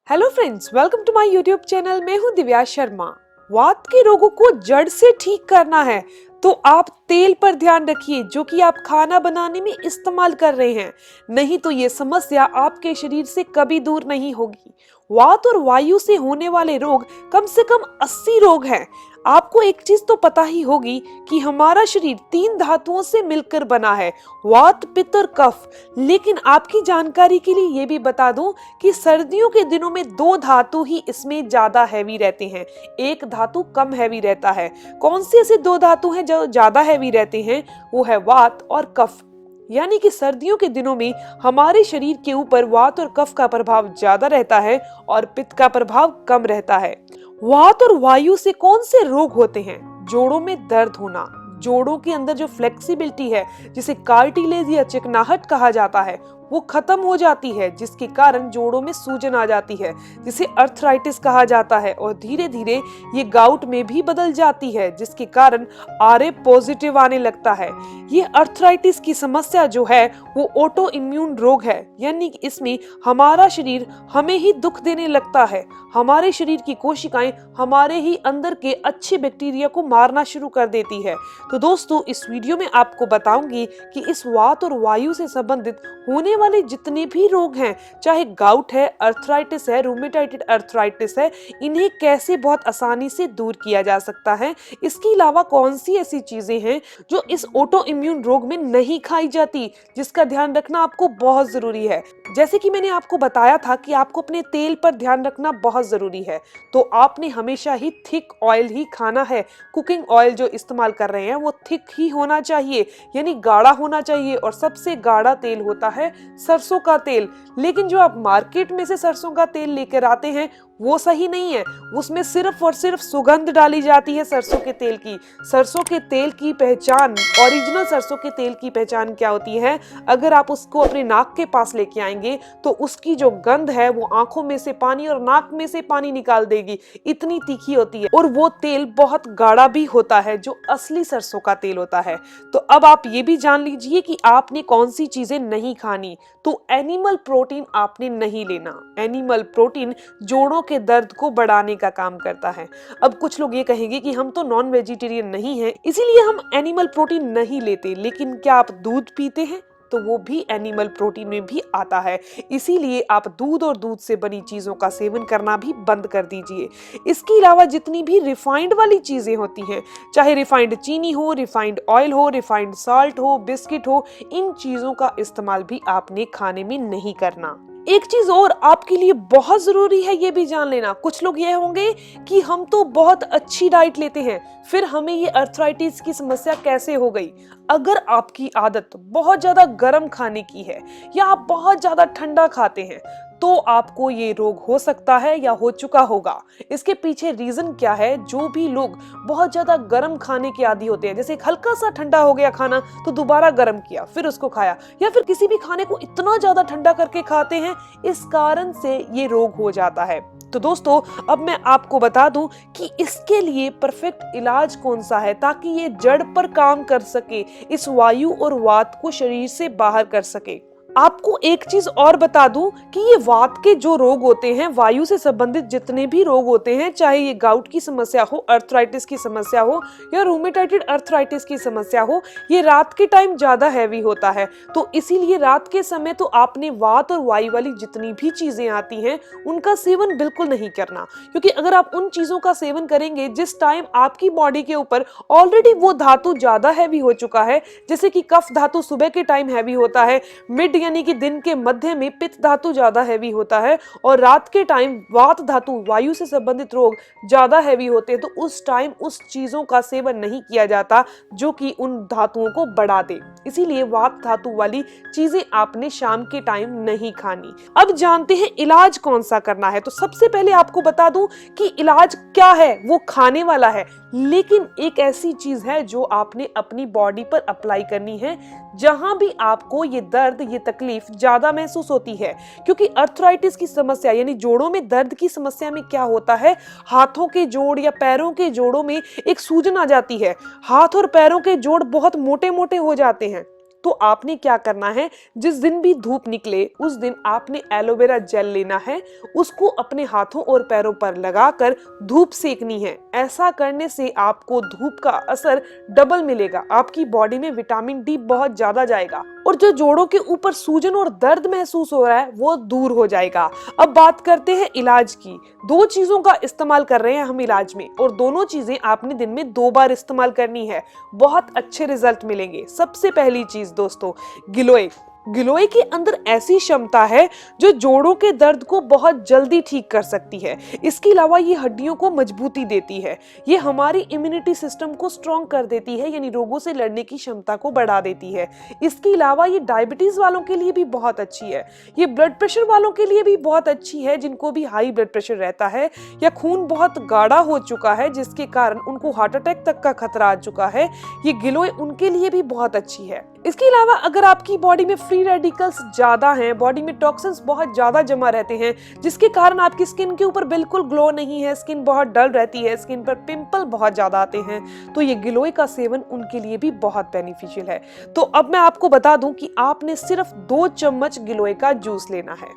Hello friends, welcome to my YouTube channel. मैं हूं दिव्या शर्मा। वात के रोगों को जड़ से ठीक करना है तो आप तेल पर ध्यान रखिए जो कि आप खाना बनाने में इस्तेमाल कर रहे हैं, नहीं तो ये समस्या आपके शरीर से कभी दूर नहीं होगी। वात और वायु से होने वाले रोग कम से कम 80 रोग हैं। आपको एक चीज तो पता ही होगी कि हमारा शरीर 3 धातुओं से मिलकर बना है, वात, पित्त और कफ। लेकिन आपकी जानकारी के लिए ये भी बता दूं कि सर्दियों के दिनों में 2 धातु ही इसमें ज्यादा हैवी रहते हैं, एक धातु कम हैवी रहता है। कौन से ऐसे 2 धातु हैं जो ज्यादा हैवी रहते हैं? वो है वात और कफ। यानी कि सर्दियों के दिनों में हमारे शरीर के ऊपर वात और कफ का प्रभाव ज्यादा रहता है और पित्त का प्रभाव कम रहता है। वात और वायु से कौन से रोग होते हैं? जोड़ों में दर्द होना, जोड़ों के अंदर जो फ्लेक्सिबिलिटी है, जिसे कार्टिलेज या चिकनाहट कहा जाता है, वो खत्म हो जाती है, जिसके कारण जोड़ों में सूजन आ जाती है, जिसे अर्थराइटिस कहा जाता है। और धीरे धीरे ये गाउट में भी बदल जाती है, जिसके कारण आरए पॉजिटिव आने लगता है। ये अर्थराइटिस की समस्या जो है वो ऑटो इम्यून रोग है, यानी कि इसमें हमारा शरीर हमें ही दुख देने लगता है। हमारे शरीर की कोशिकाएं हमारे ही अंदर के अच्छे बैक्टीरिया को मारना शुरू कर देती है। तो दोस्तों, इस वीडियो में आपको बताऊंगी कि इस वात और वायु से संबंधित होने वाले जितने भी रोग हैं, चाहे गाउट है, अर्थराइटिस है, रूमेटाइड अर्थराइटिस है, इन्हें कैसे बहुत आसानी से दूर किया जा सकता है। इसके अलावा कौन सी ऐसी चीजें हैं जो इस ऑटो इम्यून रोग में नहीं खाई जाती, जिसका ध्यान रखना आपको बहुत जरूरी है। जैसे कि मैंने आपको बताया था कि आपको अपने तेल पर ध्यान रखना बहुत जरूरी है, तो आपने हमेशा ही थिक ऑयल ही खाना है। कुकिंग ऑयल जो इस्तेमाल कर रहे हैं वो थिक ही होना चाहिए, यानी गाढ़ा होना चाहिए। और सबसे गाढ़ा तेल होता है सरसों का तेल। लेकिन जो आप मार्केट में से सरसों का तेल लेकर आते हैं वो सही नहीं है, उसमें सिर्फ और सिर्फ सुगंध डाली जाती है सरसों के तेल की। सरसों के तेल की पहचान, ओरिजिनल सरसों के तेल की पहचान क्या होती है? अगर आप उसको अपने नाक के पास लेके आएंगे तो उसकी जो गंध है वो आंखों में से पानी और नाक में से पानी निकाल देगी, इतनी तीखी होती है। और वो तेल बहुत गाढ़ा भी होता है, जो असली सरसों का तेल होता है। तो अब आप ये भी जान लीजिए कि आपने कौन सी चीजें नहीं खानी। तो एनिमल प्रोटीन आपने नहीं लेना। एनिमल प्रोटीन जोड़ों के दर्द को बढ़ाने का काम करता है। अब कुछ लोग ये कहेंगे कि हम तो नॉन वेजिटेरियन नहीं हैं, इसीलिए हम एनिमल प्रोटीन नहीं लेते। लेकिन क्या आप दूध पीते हैं? तो वो भी एनिमल प्रोटीन में भी आता है। इसीलिए आप दूध और दूध से बनी चीजों का सेवन करना भी बंद कर दीजिए। इसके अलावा जितनी भी रिफाइंड वाली चीजें होती हैं, चाहे रिफाइंड चीनी हो, रिफाइंड ऑयल हो, रिफाइंड साल्ट हो, बिस्किट हो, इन चीजों का इस्तेमाल भी आपने खाने में नहीं करना। एक चीज और आपके लिए बहुत जरूरी है ये भी जान लेना। कुछ लोग ये होंगे कि हम तो बहुत अच्छी डाइट लेते हैं, फिर हमें ये अर्थराइटिस की समस्या कैसे हो गई? अगर आपकी आदत बहुत ज्यादा गर्म खाने की है या आप बहुत ज्यादा ठंडा खाते हैं तो आपको ये रोग हो सकता है या हो चुका होगा। इसके पीछे रीजन क्या है? जो भी लोग बहुत ज्यादा गर्म खाने के आदी होते हैं, जैसे हल्का सा ठंडा हो गया खाना तो दोबारा गर्म किया फिर उसको खाया, या फिर किसी भी खाने को इतना ज्यादा ठंडा करके खाते हैं, इस कारण से ये रोग हो जाता है। तो दोस्तों, अब मैं आपको बता दूं कि इसके लिए परफेक्ट इलाज कौन सा है ताकि ये जड़ पर काम कर सके, इस वायु और वात को शरीर से बाहर कर सके। आपको एक चीज और बता दूं कि ये वात के जो रोग होते हैं, वायु से संबंधित जितने भी रोग होते हैं, चाहे ये गाउट की समस्या हो, अर्थराइटिस की समस्या हो या रूमेटाइड अर्थराइटिस की समस्या हो, ये रात के टाइम ज्यादा हैवी होता है। तो इसीलिए रात के समय तो आपने वात और वायु वाली जितनी भी चीजें आती हैं उनका सेवन बिल्कुल नहीं करना, क्योंकि अगर आप उन चीजों का सेवन करेंगे जिस टाइम आपकी बॉडी के ऊपर ऑलरेडी वो धातु ज्यादा हैवी हो चुका है, जैसे कि कफ धातु सुबह के टाइम हैवी होता है, मिड यानी कि दिन के मध्य में पित्त धातु ज्यादा हैवी होता है, और रात के टाइम वात धातु, वायु से संबंधित रोग ज्यादा हैवी होते हैं, तो उस टाइम उस चीजों का सेवन नहीं किया जाता जो कि उन धातुओं को बढ़ा दे। इसीलिए वात धातु वाली चीजें आपने शाम के टाइम नहीं खानी। अब जानते हैं इलाज कौन सा करना है। तो सबसे पहले आपको बता दूं कि इलाज क्या है, वो खाने वाला है, लेकिन एक ऐसी चीज है जो आपने अपनी बॉडी पर अप्लाई करनी है जहां भी आपको ये दर्द, ये तकलीफ ज्यादा महसूस होती है। क्योंकि अर्थराइटिस की समस्या यानी जोड़ों में दर्द की समस्या में क्या होता है, हाथों के जोड़ या पैरों के जोड़ों में एक सूजन आ जाती है। हाथ और पैरों के जोड़ बहुत मोटे मोटे हो जाते हैं, तो आपने क्या करना है, जिस दिन भी धूप निकले उस दिन आपने एलोवेरा जेल लेना है, उसको अपने हाथों और पैरों पर लगाकर धूप सेकनी है। ऐसा करने से आपको धूप का असर डबल मिलेगा, आपकी बॉडी में विटामिन डी बहुत ज्यादा जाएगा और जो जोड़ों के ऊपर सूजन और दर्द महसूस हो रहा है वो दूर हो जाएगा। अब बात करते हैं इलाज की। 2 चीजों का इस्तेमाल कर रहे हैं हम इलाज में और दोनों चीजें आपने दिन में 2 बार इस्तेमाल करनी है, बहुत अच्छे रिजल्ट मिलेंगे। सबसे पहली चीज दोस्तों, गिलोय। गिलोय के अंदर ऐसी क्षमता है जो जोड़ों के दर्द को बहुत जल्दी ठीक कर सकती है। इसके अलावा ये हड्डियों को मजबूती देती है, ये हमारी इम्यूनिटी सिस्टम को स्ट्रॉन्ग कर देती है, यानी रोगों से लड़ने की क्षमता को बढ़ा देती है। इसके अलावा ये डायबिटीज वालों के लिए भी बहुत अच्छी है, ये ब्लड प्रेशर वालों के लिए भी बहुत अच्छी है, जिनको भी हाई ब्लड प्रेशर रहता है या खून बहुत गाढ़ा हो चुका है जिसके कारण उनको हार्ट अटैक तक का खतरा आ चुका है, ये गिलोय उनके लिए भी बहुत अच्छी है। इसके अलावा अगर आपकी बॉडी में फ्री रेडिकल्स ज्यादा हैं, बॉडी में टॉक्सिन्स बहुत ज्यादा जमा रहते हैं जिसके कारण आपकी स्किन के ऊपर बिल्कुल ग्लो नहीं है, स्किन बहुत डल रहती है, स्किन पर पिंपल बहुत ज्यादा आते हैं, तो ये गिलोय का सेवन उनके लिए भी बहुत बेनिफिशियल है। तो अब मैं आपको बता दूं कि आपने सिर्फ 2 चम्मच गिलोय का जूस लेना है।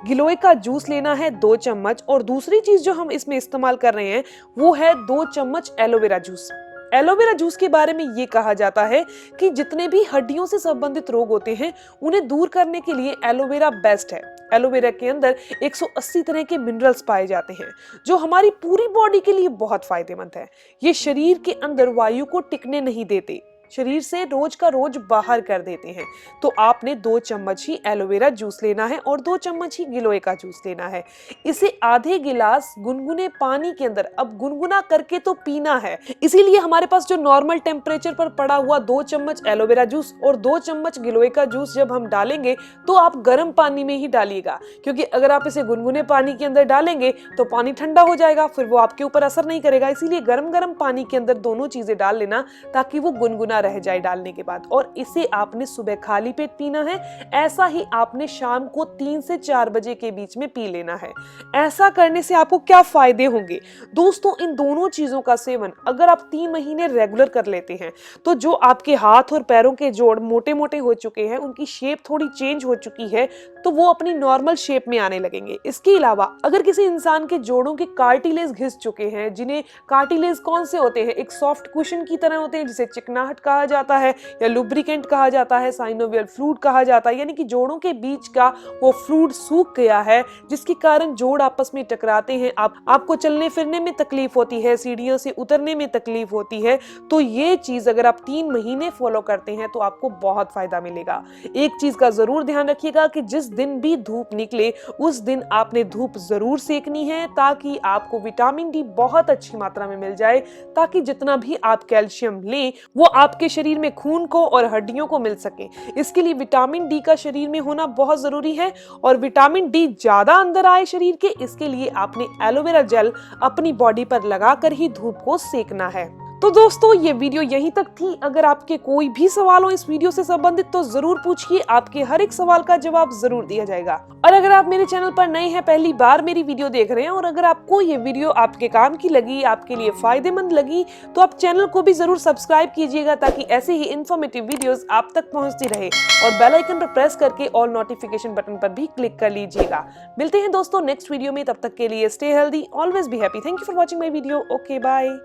गिलोय का जूस लेना है 2 चम्मच और दूसरी चीज जो हम इसमें इस्तेमाल कर रहे हैं वो है 2 चम्मच एलोवेरा जूस। एलोवेरा जूस के बारे में ये कहा जाता है कि जितने भी हड्डियों से संबंधित रोग होते हैं उन्हें दूर करने के लिए एलोवेरा बेस्ट है। एलोवेरा के अंदर 180 तरह के मिनरल्स पाए जाते हैं जो हमारी पूरी बॉडी के लिए बहुत फायदेमंद है। ये शरीर के अंदर वायु को टिकने नहीं देते, शरीर से रोज का रोज बाहर कर देते हैं। तो आपने 2 चम्मच ही एलोवेरा जूस लेना है और 2 चम्मच ही गिलोय का जूस लेना है। इसे आधे गिलास गुनगुने पानी के अंदर, अब गुनगुना करके तो पीना है, इसीलिए हमारे पास जो नॉर्मल टेम्परेचर पर पड़ा हुआ 2 चम्मच एलोवेरा जूस और 2 चम्मच गिलोय का जूस जब हम डालेंगे तो आप गर्म पानी में ही डालिएगा, क्योंकि अगर आप इसे गुनगुने पानी के अंदर डालेंगे तो पानी ठंडा हो जाएगा, फिर वो आपके ऊपर असर नहीं करेगा। इसीलिए गर्म गर्म पानी के अंदर दोनों चीजें डाल लेना ताकि वो गुनगुना रह जाए डालने के बाद। और इसे आपने सुबह खाली पेट पीना है, ऐसा ही आपने शाम को 3 से 4 बजे के बीच में पी लेना है। ऐसा करने से आपको क्या फायदे होंगे दोस्तों, इन दोनों चीजों का सेवन अगर आप 3 महीने रेगुलर कर लेते हैं तो जो आपके हाथ और पैरों के जोड़ मोटे मोटे हो चुके हैं, उनकी शेप थोड़ी चेंज हो चुकी है, तो वो अपनी नॉर्मल शेप में आने लगेंगे। इसके अलावा अगर किसी इंसान के जोड़ों के कार्टिलेज घिस चुके हैं, जिन्हें कार्टिलेज कौन से होते हैं, एक सॉफ्ट कुशन की तरह होते हैं जिसे चिकनाहट कहा जाता है या लुब्रिकेंट कहा जाता है, साइनोवियल फ्लूइड कहा जाता है, यानी कि जोड़ों के बीच का वो फ्लूइड सूख गया है जिसके कारण जोड़ आपस में टकराते हैं, आपको चलने फिरने में तकलीफ होती है, सीढ़ियों से उतरने में तकलीफ होती है, तो ये चीज अगर आप 3 महीने फॉलो करते हैं तो आपको बहुत फायदा मिलेगा। एक चीज का जरूर ध्यान रखिएगा कि जिस दिन भी धूप निकले उस दिन आपने धूप जरूर सेकनी है ताकि आपको विटामिन डी बहुत अच्छी मात्रा में मिल जाए, ताकि जितना भी आप कैल्शियम लें वो आपके शरीर में खून को और हड्डियों को मिल सके। इसके लिए विटामिन डी का शरीर में होना बहुत जरूरी है और विटामिन डी ज्यादा अंदर आए शरीर के, इसके लिए आपने एलोवेरा जेल अपनी बॉडी पर लगाकर ही धूप को सेकना है। तो दोस्तों ये वीडियो यहीं तक थी। अगर आपके कोई भी सवाल हो इस वीडियो से संबंधित तो जरूर पूछिए, आपके हर एक सवाल का जवाब जरूर दिया जाएगा। और अगर आप मेरे चैनल पर नए हैं, पहली बार मेरी वीडियो देख रहे हैं और अगर आपको ये वीडियो आपके काम की लगी, आपके लिए फायदेमंद लगी, तो आप चैनल को भी जरूर सब्सक्राइब कीजिएगा ताकि ऐसे ही इन्फॉर्मेटिव वीडियोस आप तक पहुंचती रहे और बेल आइकन पर प्रेस करके ऑल नोटिफिकेशन बटन पर भी क्लिक कर लीजिएगा। मिलते हैं दोस्तों नेक्स्ट वीडियो में, तब तक के लिए stay healthy, always be happy. Thank you for watching my video. Okay bye.